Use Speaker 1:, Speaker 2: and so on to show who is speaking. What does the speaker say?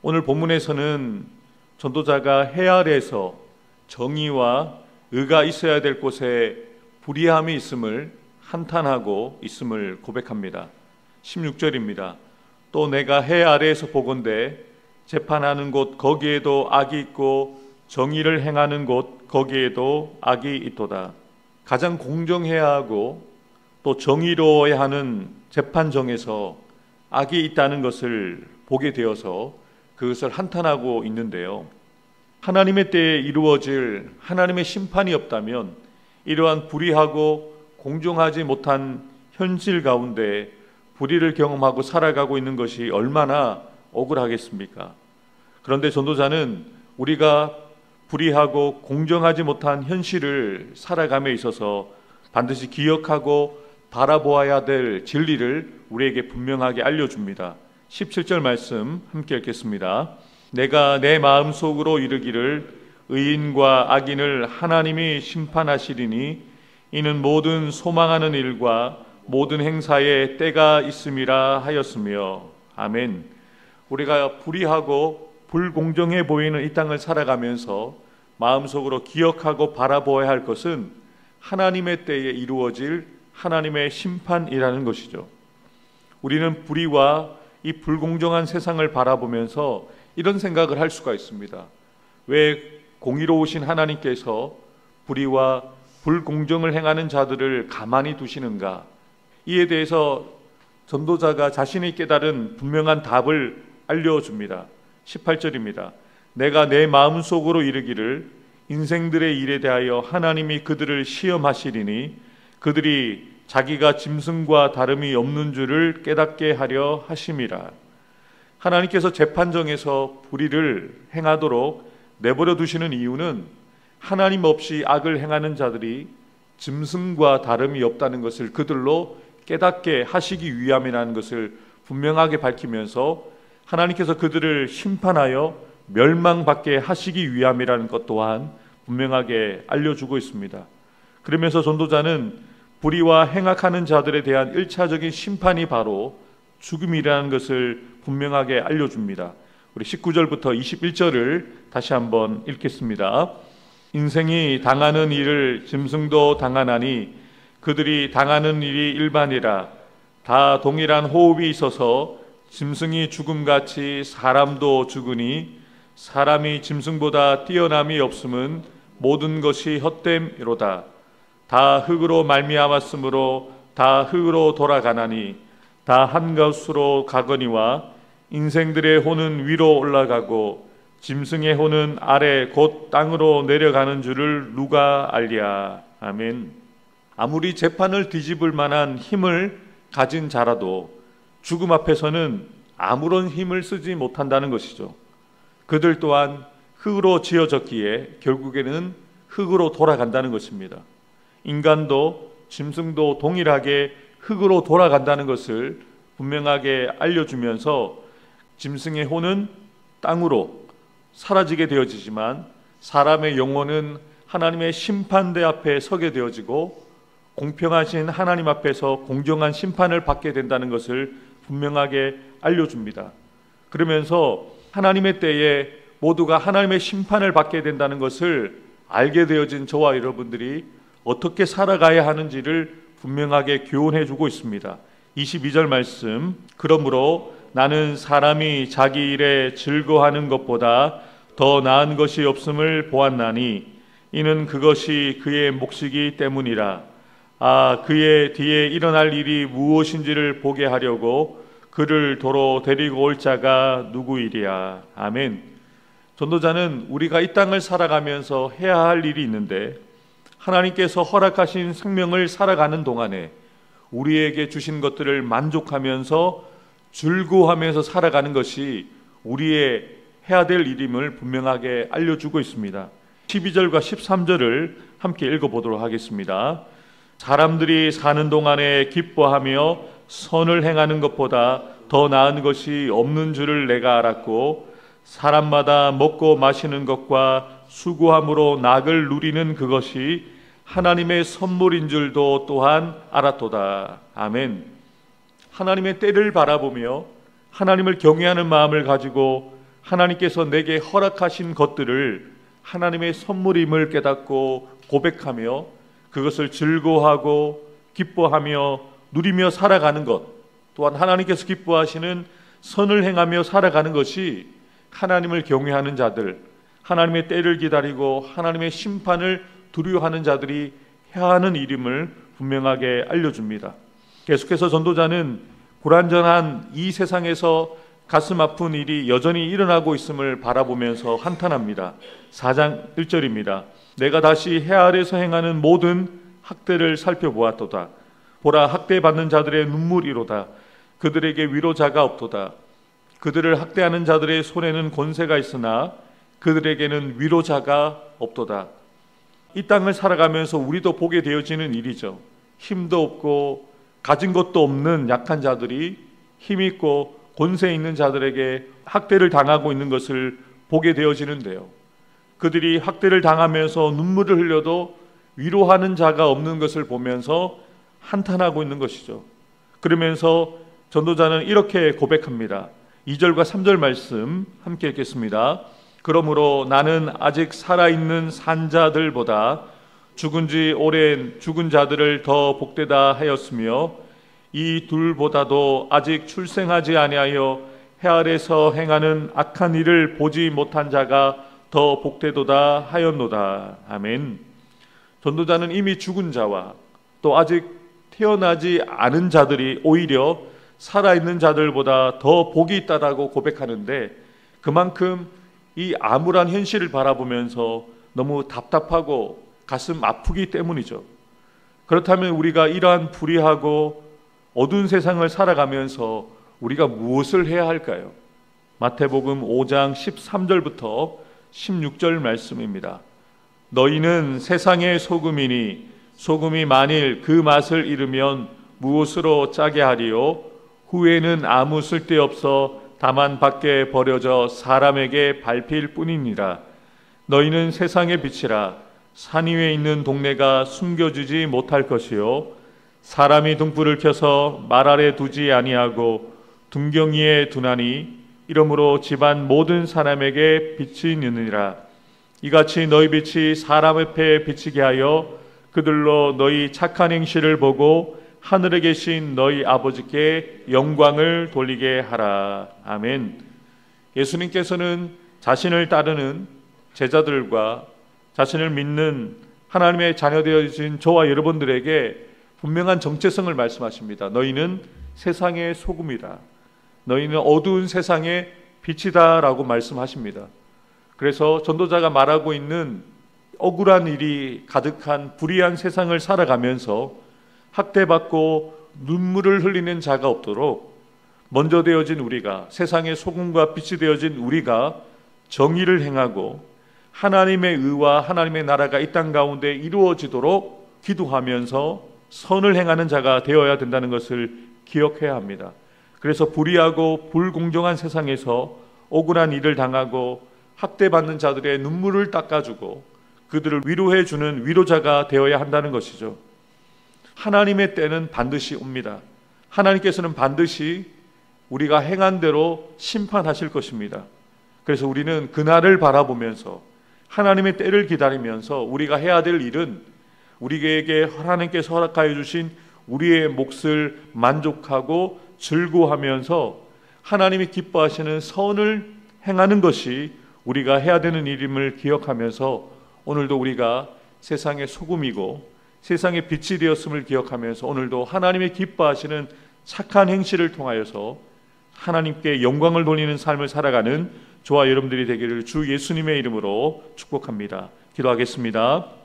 Speaker 1: 오늘 본문에서는 전도자가 해 아래에서 정의와 의가 있어야 될 곳에 불의함이 있음을 한탄하고 있음을 고백합니다. 16절입니다. 또 내가 해 아래에서 보건대 재판하는 곳 거기에도 악이 있고 정의를 행하는 곳 거기에도 악이 있도다. 가장 공정해야 하고 또 정의로워야 하는 재판정에서 악이 있다는 것을 보게 되어서 그것을 한탄하고 있는데요. 하나님의 때에 이루어질 하나님의 심판이 없다면 이러한 불의하고 공정하지 못한 현실 가운데 불의를 경험하고 살아가고 있는 것이 얼마나 억울하겠습니까? 그런데 전도자는 우리가 불의하고 공정하지 못한 현실을 살아감에 있어서 반드시 기억하고 바라보아야 될 진리를 우리에게 분명하게 알려줍니다. 17절 말씀 함께 읽겠습니다. 내가 내 마음속으로 이르기를 의인과 악인을 하나님이 심판하시리니 이는 모든 소망하는 일과 모든 행사에 때가 있음이라 하였으며. 아멘. 우리가 불의하고 불공정해 보이는 이 땅을 살아가면서 마음속으로 기억하고 바라보아야 할 것은 하나님의 때에 이루어질 하나님의 심판이라는 것이죠. 우리는 불의와 이 불공정한 세상을 바라보면서 이런 생각을 할 수가 있습니다. 왜 공의로우신 하나님께서 불의와 불공정을 행하는 자들을 가만히 두시는가? 이에 대해서 전도자가 자신이 깨달은 분명한 답을 알려줍니다. 18절입니다. 내가 내 마음속으로 이르기를 인생들의 일에 대하여 하나님이 그들을 시험하시리니 그들이 자기가 짐승과 다름이 없는 줄을 깨닫게 하려 하심이라. 하나님께서 재판정에서 불의를 행하도록 내버려 두시는 이유는 하나님 없이 악을 행하는 자들이 짐승과 다름이 없다는 것을 그들로 깨닫게 하시기 위함이라는 것을 분명하게 밝히면서 하나님께서 그들을 심판하여 멸망받게 하시기 위함이라는 것 또한 분명하게 알려주고 있습니다. 그러면서 전도자는 불의와 행악하는 자들에 대한 1차적인 심판이 바로 죽음이라는 것을 분명하게 알려줍니다. 우리 19절부터 21절을 다시 한번 읽겠습니다. 인생이 당하는 일을 짐승도 당하나니 그들이 당하는 일이 일반이라. 다 동일한 호흡이 있어서 짐승이 죽음같이 사람도 죽으니 사람이 짐승보다 뛰어남이 없음은 모든 것이 헛됨이로다. 다 흙으로 말미암았으므로 다 흙으로 돌아가나니 다 한 곳으로 가거니와 인생들의 혼은 위로 올라가고 짐승의 혼은 아래 곧 땅으로 내려가는 줄을 누가 알랴. 아멘. 아무리 재판을 뒤집을 만한 힘을 가진 자라도 죽음 앞에서는 아무런 힘을 쓰지 못한다는 것이죠. 그들 또한 흙으로 지어졌기에 결국에는 흙으로 돌아간다는 것입니다. 인간도 짐승도 동일하게 흙으로 돌아간다는 것을 분명하게 알려주면서 짐승의 혼은 땅으로 사라지게 되어지지만 사람의 영혼은 하나님의 심판대 앞에 서게 되어지고 공평하신 하나님 앞에서 공정한 심판을 받게 된다는 것을 분명하게 알려줍니다. 그러면서 하나님의 때에 모두가 하나님의 심판을 받게 된다는 것을 알게 되어진 저와 여러분들이 어떻게 살아가야 하는지를 분명하게 교훈해 주고 있습니다. 22절 말씀. 그러므로 나는 사람이 자기 일에 즐거워하는 것보다 더 나은 것이 없음을 보았나니 이는 그것이 그의 몫이기 때문이라. 그의 뒤에 일어날 일이 무엇인지를 보게 하려고 그를 도로 데리고 올 자가 누구이랴. 아멘. 전도자는 우리가 이 땅을 살아가면서 해야 할 일이 있는데 하나님께서 허락하신 생명을 살아가는 동안에 우리에게 주신 것들을 만족하면서 즐거워하면서 살아가는 것이 우리의 해야 될 일임을 분명하게 알려주고 있습니다. 12절과 13절을 함께 읽어보도록 하겠습니다. 사람들이 사는 동안에 기뻐하며 선을 행하는 것보다 더 나은 것이 없는 줄을 내가 알았고 사람마다 먹고 마시는 것과 수고함으로 낙을 누리는 그것이 하나님의 선물인 줄도 또한 알았도다. 아멘. 하나님의 때를 바라보며 하나님을 경외하는 마음을 가지고 하나님께서 내게 허락하신 것들을 하나님의 선물임을 깨닫고 고백하며 그것을 즐거워하고 기뻐하며 누리며 살아가는 것, 또한 하나님께서 기뻐하시는 선을 행하며 살아가는 것이 하나님을 경외하는 자들, 하나님의 때를 기다리고 하나님의 심판을 두려워하는 자들이 해야 하는 일임을 분명하게 알려줍니다. 계속해서 전도자는 불완전한 이 세상에서 가슴 아픈 일이 여전히 일어나고 있음을 바라보면서 한탄합니다. 4장 1절입니다. 내가 다시 해 아래에서 행하는 모든 학대를 살펴보았도다. 보라, 학대받는 자들의 눈물이로다. 그들에게 위로자가 없도다. 그들을 학대하는 자들의 손에는 권세가 있으나 그들에게는 위로자가 없도다. 이 땅을 살아가면서 우리도 보게 되어지는 일이죠. 힘도 없고 가진 것도 없는 약한 자들이 힘있고 권세 있는 자들에게 학대를 당하고 있는 것을 보게 되어지는데요. 그들이 학대를 당하면서 눈물을 흘려도 위로하는 자가 없는 것을 보면서 한탄하고 있는 것이죠. 그러면서 전도자는 이렇게 고백합니다. 2절과 3절 말씀 함께 읽겠습니다. 그러므로 나는 아직 살아있는 산자들보다 죽은 지 오랜 죽은 자들을 더 복되다 하였으며 이 둘보다도 아직 출생하지 아니하여 해 아래서 행하는 악한 일을 보지 못한 자가 더 복되도다 하였노다. 아멘. 전도자는 이미 죽은 자와 또 아직 태어나지 않은 자들이 오히려 살아있는 자들보다 더 복이 있다라고 고백하는데, 그만큼 이 암울한 현실을 바라보면서 너무 답답하고 가슴 아프기 때문이죠. 그렇다면 우리가 이러한 불의하고 어두운 세상을 살아가면서 우리가 무엇을 해야 할까요? 마태복음 5장 13절부터 16절 말씀입니다. 너희는 세상의 소금이니 소금이 만일 그 맛을 잃으면 무엇으로 짜게 하리요? 후에는 아무 쓸데없어 다만 밖에 버려져 사람에게 밟힐 뿐이니라. 너희는 세상의 빛이라. 산 위에 있는 동네가 숨겨지지 못할 것이요 사람이 등불을 켜서 말 아래 두지 아니하고 등경이에 두나니 이러므로 집안 모든 사람에게 빛이 있느니라. 이같이 너희 빛이 사람 앞에 비치게 하여 그들로 너희 착한 행실을 보고 하늘에 계신 너희 아버지께 영광을 돌리게 하라. 아멘. 예수님께서는 자신을 따르는 제자들과 자신을 믿는 하나님의 자녀되어진 저와 여러분들에게 분명한 정체성을 말씀하십니다. 너희는 세상의 소금이다. 너희는 어두운 세상의 빛이다 라고 말씀하십니다. 그래서 전도자가 말하고 있는 억울한 일이 가득한 불의한 세상을 살아가면서 학대받고 눈물을 흘리는 자가 없도록 먼저 되어진 우리가, 세상의 소금과 빛이 되어진 우리가 정의를 행하고 하나님의 의와 하나님의 나라가 이 땅 가운데 이루어지도록 기도하면서 선을 행하는 자가 되어야 된다는 것을 기억해야 합니다. 그래서 불의하고 불공정한 세상에서 억울한 일을 당하고 학대받는 자들의 눈물을 닦아주고 그들을 위로해주는 위로자가 되어야 한다는 것이죠. 하나님의 때는 반드시 옵니다. 하나님께서는 반드시 우리가 행한 대로 심판하실 것입니다. 그래서 우리는 그날을 바라보면서 하나님의 때를 기다리면서 우리가 해야 될 일은 우리에게 하나님께서 허락하여 주신 우리의 몫을 만족하고 즐거워하면서 하나님이 기뻐하시는 선을 행하는 것이 우리가 해야 되는 일임을 기억하면서 오늘도 우리가 세상의 소금이고 세상의 빛이 되었음을 기억하면서 오늘도 하나님의 기뻐하시는 착한 행실을 통하여서 하나님께 영광을 돌리는 삶을 살아가는 저와 여러분들이 되기를 주 예수님의 이름으로 축복합니다. 기도하겠습니다.